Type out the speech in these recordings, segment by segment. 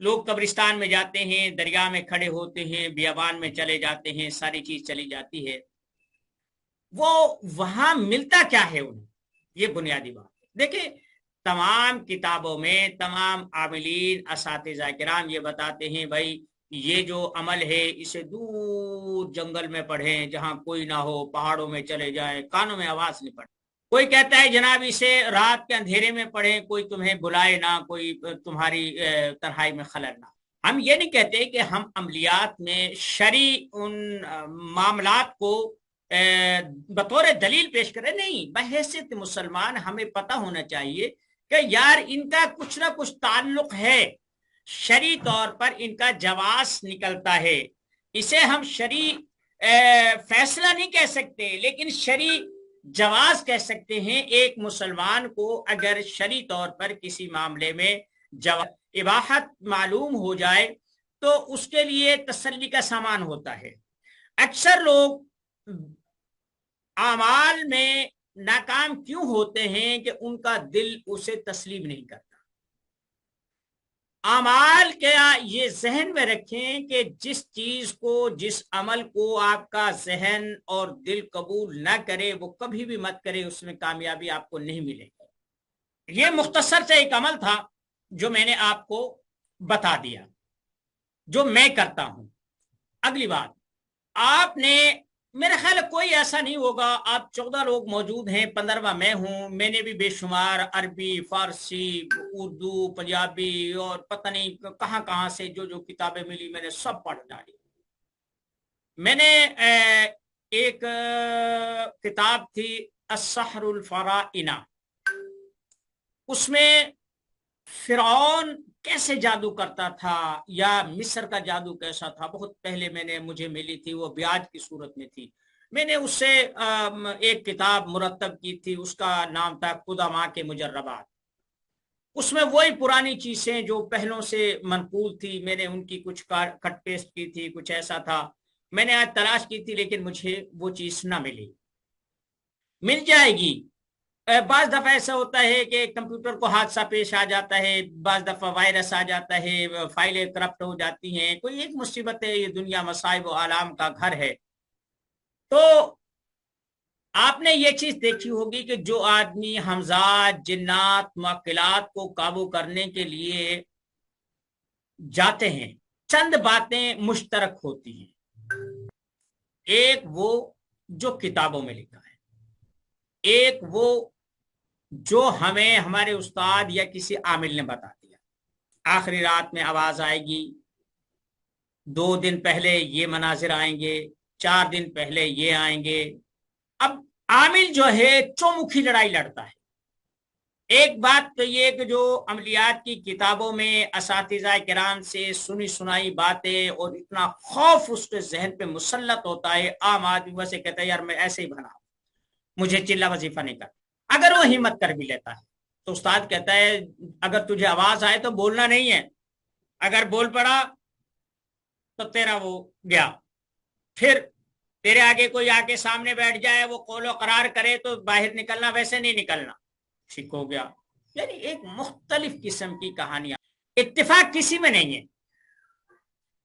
لوگ قبرستان میں جاتے ہیں، دریا میں کھڑے ہوتے ہیں، بیابان میں چلے جاتے ہیں، ساری چیز چلی جاتی ہے، وہ وہاں ملتا کیا ہے انہیں؟ یہ بنیادی بات ہے۔ دیکھیں تمام کتابوں میں تمام عاملین اساتذہ کرام یہ بتاتے ہیں بھائی یہ جو عمل ہے اسے دور جنگل میں پڑھیں جہاں کوئی نہ ہو، پہاڑوں میں چلے جائیں، کانوں میں آواز نہیں پڑے۔ کوئی کہتا ہے جناب اسے رات کے اندھیرے میں پڑھیں، کوئی تمہیں بلائے نہ، کوئی تمہاری تنہائی میں خلل نہ۔ ہم یہ نہیں کہتے کہ ہم عملیات میں شرعی ان معاملات کو بطور دلیل پیش کریں، نہیں، بحیثیت مسلمان ہمیں پتہ ہونا چاہیے کہ یار ان کا کچھ نہ کچھ تعلق ہے، شرعی طور پر ان کا جواز نکلتا ہے۔ اسے ہم شرعی فیصلہ نہیں کہہ سکتے لیکن شرعی جواز کہہ سکتے ہیں۔ ایک مسلمان کو اگر شرعی طور پر کسی معاملے میں اباحت معلوم ہو جائے تو اس کے لیے تسلی کا سامان ہوتا ہے۔ اکثر لوگ اعمال میں ناکام کیوں ہوتے ہیں کہ ان کا دل اسے تسلیم نہیں کرتا۔ اعمال کیا یہ ذہن میں رکھیں کہ جس چیز کو، جس عمل کو آپ کا ذہن اور دل قبول نہ کرے وہ کبھی بھی مت کرے، اس میں کامیابی آپ کو نہیں ملے گی۔ یہ مختصر سے ایک عمل تھا جو میں نے آپ کو بتا دیا، جو میں کرتا ہوں۔ اگلی بات، آپ نے، میرا خیال کوئی ایسا نہیں ہوگا، آپ 14 لوگ موجود ہیں، 15واں میں ہوں، میں نے بھی بے شمار عربی، فارسی، اردو، پنجابی اور پتہ نہیں کہاں کہاں سے جو جو کتابیں ملی میں نے سب پڑھ ڈالی۔ میں نے ایک کتاب تھی السحر الفرائنہ، اس میں فرعون کیسے جادو کرتا تھا یا مصر کا جادو کیسا تھا، بہت پہلے مجھے ملی تھی، وہ بیاج کی صورت میں تھی۔ میں نے اس سے ایک کتاب مرتب کی تھی، اس کا نام تھا قدماء کے مجربات۔ اس میں وہی پرانی چیزیں جو پہلوں سے منقول تھی، میں نے ان کی کچھ کٹ پیسٹ کی تھی، کچھ ایسا تھا۔ میں نے آج تلاش کی تھی لیکن مجھے وہ چیز نہ ملی، مل جائے گی۔ بعض دفعہ ایسا ہوتا ہے کہ کمپیوٹر کو حادثہ پیش آ جاتا ہے، بعض دفعہ وائرس آ جاتا ہے، فائلیں کرپٹ ہو جاتی ہیں، کوئی ایک مصیبت ہے، یہ دنیا مصائب و آلام کا گھر ہے۔ تو آپ نے یہ چیز دیکھی ہوگی کہ جو آدمی حمزات، جنات، معقلات کو قابو کرنے کے لیے جاتے ہیں، چند باتیں مشترک ہوتی ہیں۔ ایک وہ جو کتابوں میں لکھا ہے، ایک وہ جو ہمیں ہمارے استاد یا کسی عامل نے بتا دیا۔ آخری رات میں آواز آئے گی، 2 دن پہلے یہ مناظر آئیں گے، 4 دن پہلے یہ آئیں گے۔ اب عامل جو ہے چومکھی لڑائی لڑتا ہے۔ ایک بات تو یہ کہ جو عملیات کی کتابوں میں اساتذہ کرام سے سنی سنائی باتیں اور اتنا خوف اس کے ذہن پہ مسلط ہوتا ہے، عام آدمی ویسے کہتا ہے یار میں ایسے ہی بنا، مجھے چلا وظیفہ نہیں کرتا۔ اگر وہ ہمت کر بھی لیتا ہے تو استاد کہتا ہے اگر تجھے آواز آئے تو بولنا نہیں ہے، اگر بول پڑا تو تیرا وہ گیا۔ پھر تیرے آگے کوئی آ کے سامنے بیٹھ جائے، وہ قول و قرار کرے تو باہر نکلنا، ویسے نہیں نکلنا، ٹھیک ہو گیا۔ یعنی ایک مختلف قسم کی کہانیاں، اتفاق کسی میں نہیں ہے۔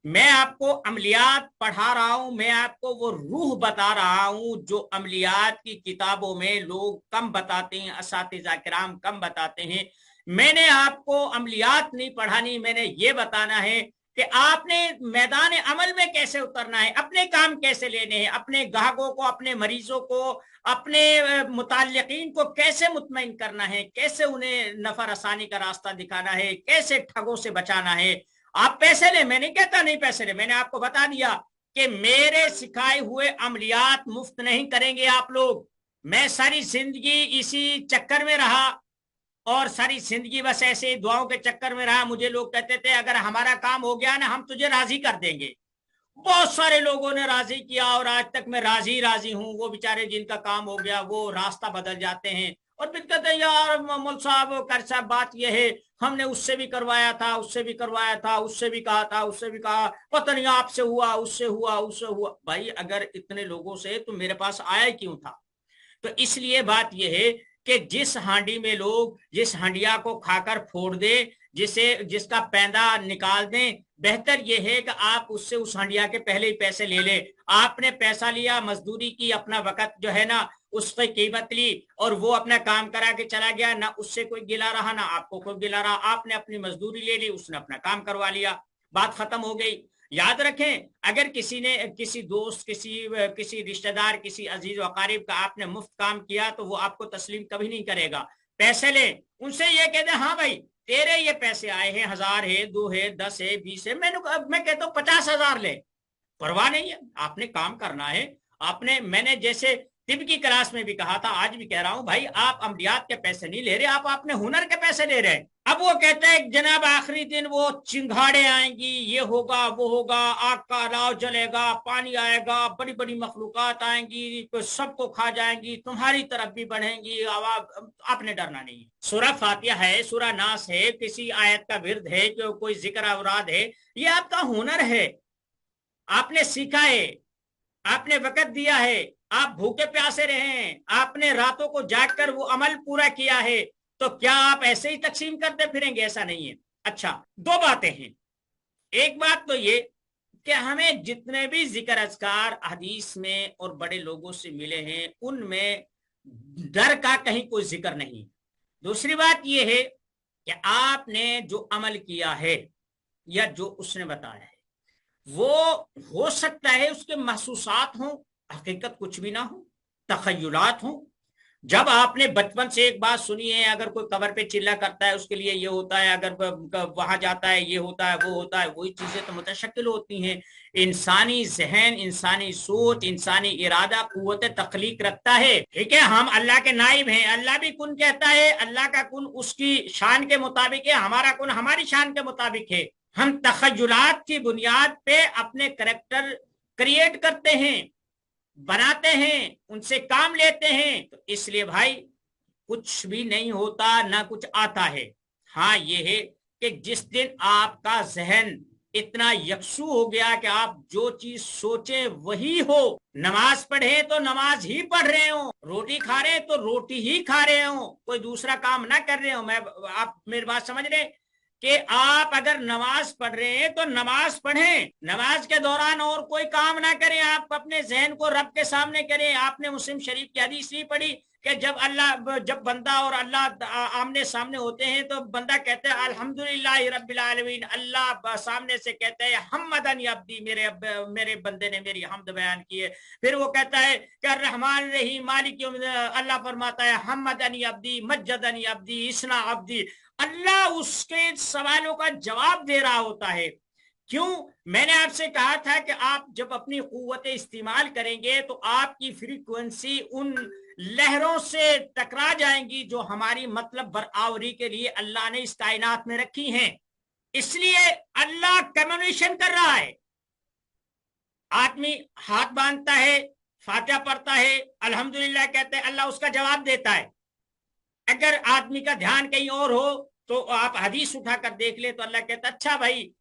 میں آپ کو عملیات پڑھا رہا ہوں، میں آپ کو وہ روح بتا رہا ہوں جو عملیات کی کتابوں میں لوگ کم بتاتے ہیں، اساتذہ کرام کم بتاتے ہیں۔ میں نے آپ کو عملیات نہیں پڑھانی، میں نے یہ بتانا ہے کہ آپ نے میدان عمل میں کیسے اترنا ہے، اپنے کام کیسے لینے ہیں، اپنے گاہکوں کو، اپنے مریضوں کو، اپنے متعلقین کو کیسے مطمئن کرنا ہے، کیسے انہیں نفع رسانی کا راستہ دکھانا ہے، کیسے ٹھگوں سے بچانا ہے۔ آپ پیسے لیں، میں نہیں کہتا نہیں پیسے لیں، میں نے آپ کو بتا دیا کہ میرے سکھائے ہوئے عملیات مفت نہیں کریں گے آپ لوگ۔ میں ساری زندگی اسی چکر میں رہا اور ساری زندگی بس ایسے دعاؤں کے چکر میں رہا۔ مجھے لوگ کہتے تھے اگر ہمارا کام ہو گیا نا ہم تجھے راضی کر دیں گے۔ بہت سارے لوگوں نے راضی کیا اور آج تک میں راضی ہوں۔ وہ بیچارے جن کا کام ہو گیا وہ راستہ بدل جاتے ہیں اور پھر کہتے ہیں یار مول صاحب کر صاحب بات یہ ہے ہم نے اس سے بھی کروایا تھا، اس سے بھی کروایا تھا، اس سے بھی کہا تھا، اس سے بھی کہا، پتہ نہیں آپ سے ہوا، اس سے ہوا، اس سے ہوا۔ بھائی اگر اتنے لوگوں سے تو میرے پاس آیا کیوں تھا؟ تو اس لیے بات یہ ہے کہ جس ہانڈی میں لوگ جس ہانڈیا کو کھا کر پھوڑ دے، جس کا پیندہ نکال دیں، بہتر یہ ہے کہ آپ اس سے اس ہانڈیا کے پہلے ہی پیسے لے لیں۔ آپ نے پیسہ لیا، مزدوری کی، اپنا وقت جو ہے نا اس کی قیمت لی، اور وہ اپنا کام کرا کے چلا گیا، نہ اس سے کوئی گلا رہا نہ آپ کو کوئی گلا رہا۔ آپ نے اپنی مزدوری لے لی، اس نے اپنا کام کروا لیا، بات ختم ہو گئی۔ یاد رکھیں، اگر کسی نے کسی دوست، کسی رشتہ دار، کسی عزیز و اقارب کا آپ نے مفت کام کیا تو وہ آپ کو تسلیم کبھی نہیں کرے گا۔ پیسے لیں، ان سے یہ کہہ دیں ہاں بھائی تیرے یہ پیسے آئے ہیں، 1000 ہے، 2 ہے، 10 ہے، 20 ہے، میں کہتا ہوں 50,000 لے، پرواہ نہیں ہے، آپ نے کام کرنا ہے۔ میں نے جیسے طب کی کلاس میں بھی کہا تھا، آج بھی کہہ رہا ہوں، بھائی آپ عملیات کے پیسے نہیں لے رہے، آپ اپنے ہنر کے پیسے لے رہے ہیں۔ اب وہ کہتے ہیں جناب آخری دن وہ چنگاڑے آئیں گی، یہ ہوگا وہ ہوگا، آگ کا الاؤ جلے گا، پانی آئے گا، بڑی بڑی مخلوقات آئیں گی، سب کو کھا جائیں گی، تمہاری طرف بھی بڑھیں گی۔ آپ نے ڈرنا نہیں۔ سورہ فاتحہ ہے، سورہ ناس ہے، کسی آیت کا ورد ہے، کوئی ذکر اوراد ہے، یہ آپ کا ہنر ہے، آپ نے سیکھا ہے، آپ نے وقت دیا ہے، آپ بھوکے پیاسے رہے ہیں، آپ نے راتوں کو جاگ کر وہ عمل پورا کیا ہے، تو کیا آپ ایسے ہی تقسیم کرتے پھریں گے؟ ایسا نہیں ہے۔ اچھا، 2 باتیں ہیں۔ ایک بات تو یہ کہ ہمیں جتنے بھی ذکر اذکار حدیث میں اور بڑے لوگوں سے ملے ہیں ان میں ڈر کا کہیں کوئی ذکر نہیں۔ دوسری بات یہ ہے کہ آپ نے جو عمل کیا ہے یا جو اس نے بتایا ہے وہ ہو سکتا ہے اس کے محسوسات ہوں، حقیقت کچھ بھی نہ ہو، تخیلات ہوں۔ جب آپ نے بچپن سے ایک بات سنی ہے، اگر کوئی قبر پہ چلا کرتا ہے اس کے لیے یہ ہوتا ہے، اگر وہاں جاتا ہے یہ ہوتا ہے وہ ہوتا ہے، وہی چیزیں تو متشکل ہوتی ہیں۔ انسانی ذہن، انسانی سوچ، انسانی ارادہ قوت تخلیق رکھتا ہے، ٹھیک ہے؟ ہم اللہ کے نائب ہیں، اللہ بھی کن کہتا ہے، اللہ کا کن اس کی شان کے مطابق ہے، ہمارا کن ہماری شان کے مطابق ہے۔ ہم تخیلات کی بنیاد پہ اپنے کریکٹر کریٹ کرتے ہیں، بناتے ہیں، ان سے کام لیتے ہیں، تو اس لیے بھائی کچھ بھی نہیں ہوتا، نہ کچھ آتا ہے۔ ہاں یہ ہے کہ جس دن آپ کا ذہن اتنا یکسو ہو گیا کہ آپ جو چیز سوچیں وہی ہو، نماز پڑھیں تو نماز ہی پڑھ رہے ہوں، روٹی کھا رہے ہیں تو روٹی ہی کھا رہے ہوں، کوئی دوسرا کام نہ کر رہے ہوں۔ آپ میری بات سمجھ رہے ہیں کہ آپ اگر نماز پڑھ رہے ہیں تو نماز پڑھیں، نماز کے دوران اور کوئی کام نہ کریں، آپ اپنے ذہن کو رب کے سامنے کریں۔ آپ نے مسلم شریف کی حدیث نہیں پڑھی کہ جب بندہ اور اللہ آمنے سامنے ہوتے ہیں تو بندہ کہتا ہے الحمدللہ رب العالمین، اللہ سامنے سے کہتا ہے حمدنی عبدی، میرے بندے نے میری حمد بیان کی ہے۔ پھر وہ کہتا ہے کہ الرحمن الرحیم مالک یوم الدین، اللہ فرماتا ہے حمدنی عبدی مجدنی عبدی اسنا عبدی، اللہ اس کے سوالوں کا جواب دے رہا ہوتا ہے۔ کیوں؟ میں نے آپ سے کہا تھا کہ آپ جب اپنی قوت استعمال کریں گے تو آپ کی فریکوینسی ان لہروں سے ٹکرا جائیں گی جو ہماری مطلب برآوری کے لیے اللہ نے اس کائنات میں رکھی ہیں۔ اس لیے اللہ کمیونیکیشن کر رہا ہے۔ آدمی ہاتھ باندھتا ہے، فاتحہ پڑھتا ہے، الحمدللہ کہتے ہیں، اللہ اس کا جواب دیتا ہے۔ اگر آدمی کا دھیان کہیں اور ہو تو آپ حدیث اٹھا کر دیکھ لے تو اللہ کہتا اچھا بھائی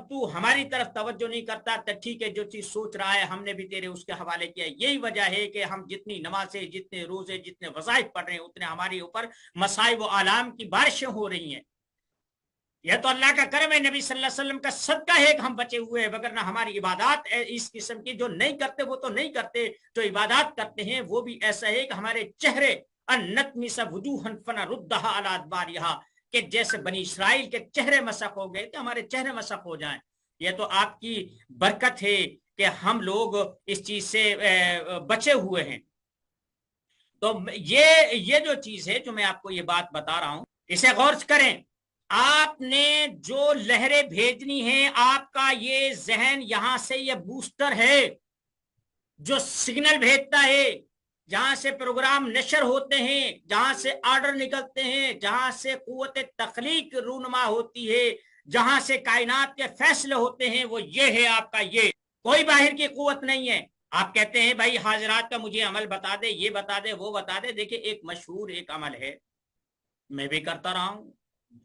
تو ہماری طرف توجہ نہیں کرتا، تو ٹھیک ہے، جو چیز سوچ رہا ہے ہم نے بھی تیرے اس کے حوالے کیا۔ یہی وجہ ہے کہ ہم جتنی نمازیں، جتنے روزے، جتنے وظائف پڑھ رہے ہیں اتنے ہمارے اوپر مصائب و آلام کی بارشیں ہو رہی ہیں۔ یہ تو اللہ کا کرم ہے، نبی صلی اللہ علیہ وسلم کا صدقہ ہے کہ ہم بچے ہوئے ہیں، وگرنہ ہماری عبادات اس قسم کی جو نہیں کرتے وہ تو نہیں کرتے، جو عبادات کرتے ہیں وہ بھی ایسا ہے کہ ہمارے چہرے انتمس وجوہن فنردھا علی ادبارہا، کہ جیسے بنی اسرائیل کے چہرے مسخ ہو گئے تو ہمارے چہرے مسخ ہو جائیں۔ یہ تو آپ کی برکت ہے کہ ہم لوگ اس چیز سے بچے ہوئے ہیں۔ تو یہ جو چیز ہے جو میں آپ کو یہ بات بتا رہا ہوں اسے غور کریں۔ آپ نے جو لہریں بھیجنی ہیں، آپ کا یہ ذہن یہاں سے یہ بوسٹر ہے جو سگنل بھیجتا ہے، جہاں سے پروگرام نشر ہوتے ہیں، جہاں سے آرڈر نکلتے ہیں، جہاں سے قوت تخلیق رونما ہوتی ہے، جہاں سے کائنات کے فیصلے ہوتے ہیں، وہ یہ ہے آپ کا، یہ کوئی باہر کی قوت نہیں ہے۔ آپ کہتے ہیں بھائی حاضرات کا مجھے عمل بتا دے، یہ بتا دے، وہ بتا دے۔ دیکھیں ایک مشہور ایک عمل ہے، میں بھی کرتا رہا ہوں،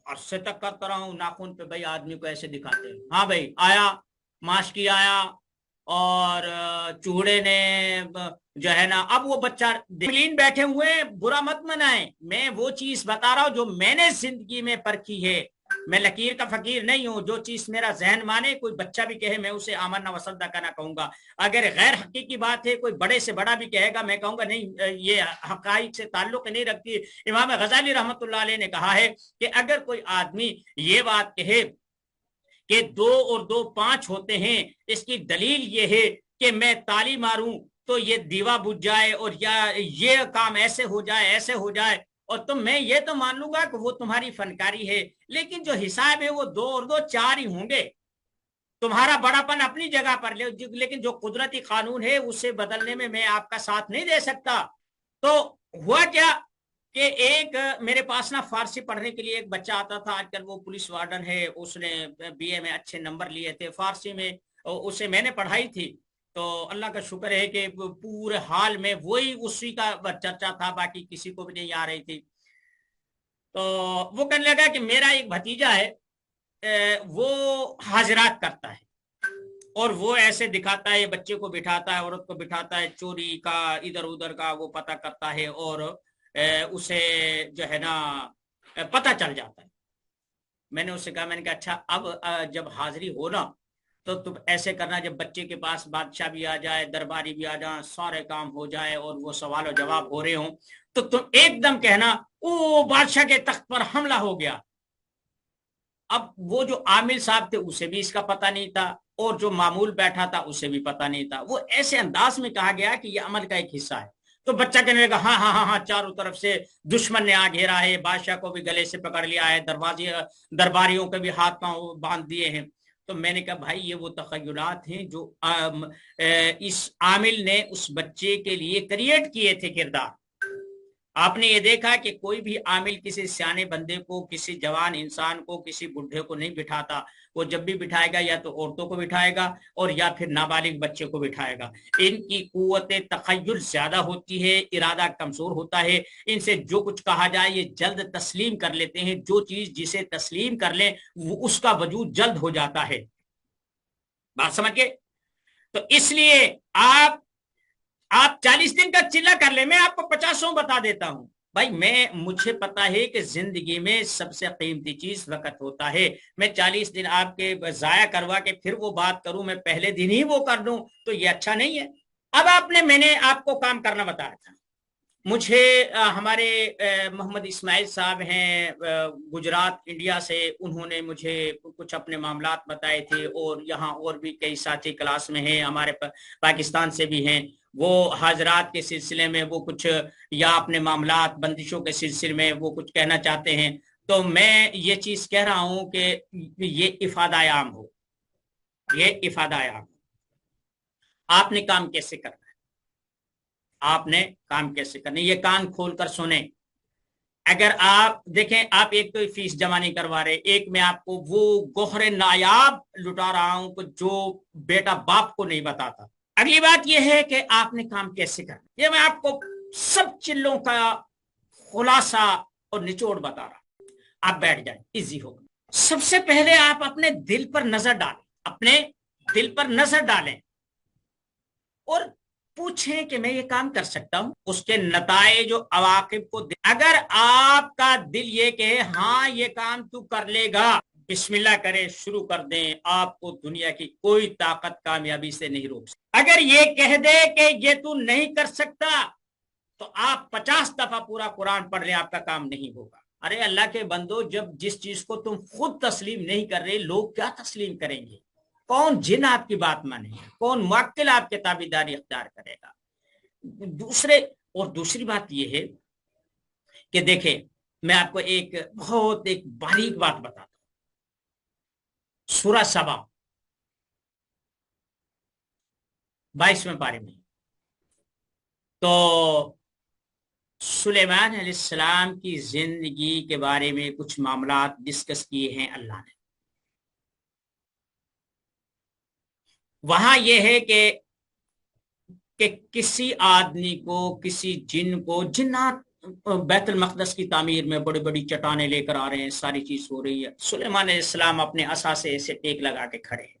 عرصے تک کرتا رہا ہوں، ناخن پہ بھائی آدمی کو ایسے دکھاتے ہیں، ہاں بھائی آیا، ماسکی آیا، اور چوہڑے نے جو ہے نا، اب وہ بچہ کلین بیٹھے ہوئے، برا مت منائیں، میں وہ چیز بتا رہا ہوں جو میں نے زندگی میں پرکھی ہے، میں لکیر کا فقیر نہیں ہوں، جو چیز میرا ذہن مانے، کوئی بچہ بھی کہے میں اسے آمنا وصدق نہ کہوں گا، اگر غیر حقیقی بات ہے کوئی بڑے سے بڑا بھی کہے گا میں کہوں گا نہیں یہ حقائق سے تعلق نہیں رکھتی۔ امام غزالی رحمت اللہ علیہ نے کہا ہے کہ اگر کوئی آدمی یہ بات کہے کہ 2 اور 2 5 ہوتے ہیں، اس کی دلیل یہ ہے کہ میں تالی ماروں تو یہ دیوا بجھ جائے، اور یا یہ کام ایسے ہو جائے ایسے ہو جائے، اور میں یہ تو مان لوں گا کہ وہ تمہاری فنکاری ہے، لیکن جو حساب ہے وہ 2 اور 2 4 ہی ہوں گے، تمہارا بڑا پن اپنی جگہ پر لے، لیکن جو قدرتی قانون ہے اسے بدلنے میں میں آپ کا ساتھ نہیں دے سکتا۔ تو ہوا کیا کہ ایک میرے پاس نا فارسی پڑھنے کے لیے ایک بچہ آتا تھا، آج کل وہ پولیس وارڈن ہے، اس نے BA میں اچھے نمبر لیے تھے فارسی میں، اسے میں نے پڑھائی تھی، تو اللہ کا شکر ہے کہ پورے حال میں وہی اسی کا چرچا تھا، باقی کسی کو بھی نہیں آ رہی تھی۔ تو وہ کہنے لگا کہ میرا ایک بھتیجا ہے، وہ حاضرات کرتا ہے، اور وہ ایسے دکھاتا ہے، بچے کو بٹھاتا ہے، عورت کو بٹھاتا ہے، چوری کا ادھر ادھر کا وہ پتہ کرتا ہے، اور اسے جو ہے نا پتہ چل جاتا ہے۔ میں نے اسے کہا، میں نے کہا اچھا اب جب حاضری ہو نا تو تم ایسے کرنا، جب بچے کے پاس بادشاہ بھی آ جائے، درباری بھی آ جائیں، سارے کام ہو جائے اور وہ سوال و جواب ہو رہے ہوں، تو تم ایک دم کہنا او بادشاہ کے تخت پر حملہ ہو گیا۔ اب وہ جو عامل صاحب تھے اسے بھی اس کا پتہ نہیں تھا، اور جو معمول بیٹھا تھا اسے بھی پتہ نہیں تھا، وہ ایسے انداز میں کہا گیا کہ یہ عمل کا ایک حصہ ہے۔ تو بچہ کہنے لگا ہاں ہاں ہاں ہاں، چاروں طرف سے دشمن نے آ گھیرا ہے، بادشاہ کو بھی گلے سے پکڑ لیا ہے، درباریوں کے بھی ہاتھ پاؤں باندھ دیے ہیں۔ تو میں نے کہا بھائی یہ وہ تخیلات ہیں جو اس عامل نے اس بچے کے لیے کریٹ کیے تھے کردار۔ آپ نے یہ دیکھا کہ کوئی بھی عامل کسی سیانے بندے کو، کسی جوان انسان کو، کسی بڈھے کو نہیں بٹھاتا، وہ جب بھی بٹھائے گا یا تو عورتوں کو بٹھائے گا اور یا پھر نابالغ بچے کو بٹھائے گا۔ ان کی قوت تخیل زیادہ ہوتی ہے، ارادہ کمزور ہوتا ہے، ان سے جو کچھ کہا جائے یہ جلد تسلیم کر لیتے ہیں، جو چیز جسے تسلیم کر لیں وہ اس کا وجود جلد ہو جاتا ہے۔ بات سمجھ گئے؟ تو اس لیے آپ 40 دن کا چلا کر لیں، میں آپ کو 50 بتا دیتا ہوں بھائی، مجھے پتا ہے کہ زندگی میں سب سے قیمتی چیز وقت ہوتا ہے، میں 40 دن آپ کے ضائع کروا کے پھر وہ بات کروں، میں پہلے دن ہی وہ کر دوں تو یہ اچھا نہیں ہے۔ اب میں نے آپ کو کام کرنا بتایا تھا، مجھے ہمارے محمد اسماعیل صاحب ہیں گجرات انڈیا سے، انہوں نے مجھے کچھ اپنے معاملات بتائے تھے، اور یہاں اور بھی کئی ساتھی کلاس میں ہیں ہمارے پاکستان سے بھی ہیں، وہ حاضرات کے سلسلے میں وہ کچھ یا اپنے معاملات بندشوں کے سلسلے میں وہ کچھ کہنا چاہتے ہیں، تو میں یہ چیز کہہ رہا ہوں کہ یہ افادہ عام ہو، یہ افادہ عام ہو۔ آپ نے کام کیسے کرنا، آپ نے کام کیسے کرنا، یہ کان کھول کر سنیں۔ اگر آپ دیکھیں، آپ ایک تو فیس جمع نہیں کروا رہے، ایک میں آپ کو وہ گوہر نایاب لٹا رہا ہوں جو بیٹا باپ کو نہیں بتاتا۔ اگلی بات یہ ہے کہ آپ نے کام کیسے کرنا، یہ میں آپ کو سب چلوں کا خلاصہ اور نچوڑ بتا رہا ہوں، آپ بیٹھ جائیں، ایزی ہوگا۔ سب سے پہلے آپ اپنے دل پر نظر ڈالیں، اپنے دل پر نظر ڈالیں اور پوچھیں کہ میں یہ کام کر سکتا ہوں، اس کے نتائج و عواقب کو اگر آپ کا دل یہ کہ ہاں یہ کام تو کر لے گا، بسم اللہ کرے شروع کر دیں، آپ کو دنیا کی کوئی طاقت کامیابی سے نہیں روک سکتی۔ اگر یہ کہہ دے کہ یہ تو نہیں کر سکتا تو آپ 50 دفعہ پورا قرآن پڑھ لیں، آپ کا کام نہیں ہوگا۔ ارے اللہ کے بندو، جب جس چیز کو تم خود تسلیم نہیں کر رہے، لوگ کیا تسلیم کریں گے؟ کون جن آپ کی بات مانے گا؟ کون موکل آپ کے تابعداری اختیار کرے گا؟ دوسری بات یہ ہے کہ دیکھیں، میں آپ کو ایک بہت باریک بات بتاتا ہوں۔ سورہ سبا 22ویں پارے میں تو سلیمان علیہ السلام کی زندگی کے بارے میں کچھ معاملات ڈسکس کیے ہیں اللہ نے۔ وہاں یہ ہے کہ کسی آدمی کو، کسی جن کو، جنات بیت المقدس کی تعمیر میں بڑی بڑی چٹانیں لے کر آ رہے ہیں، ساری چیز ہو رہی ہے، سلیمان علیہ السلام اپنے عصا سے ایسے ٹیک لگا کے کھڑے ہیں۔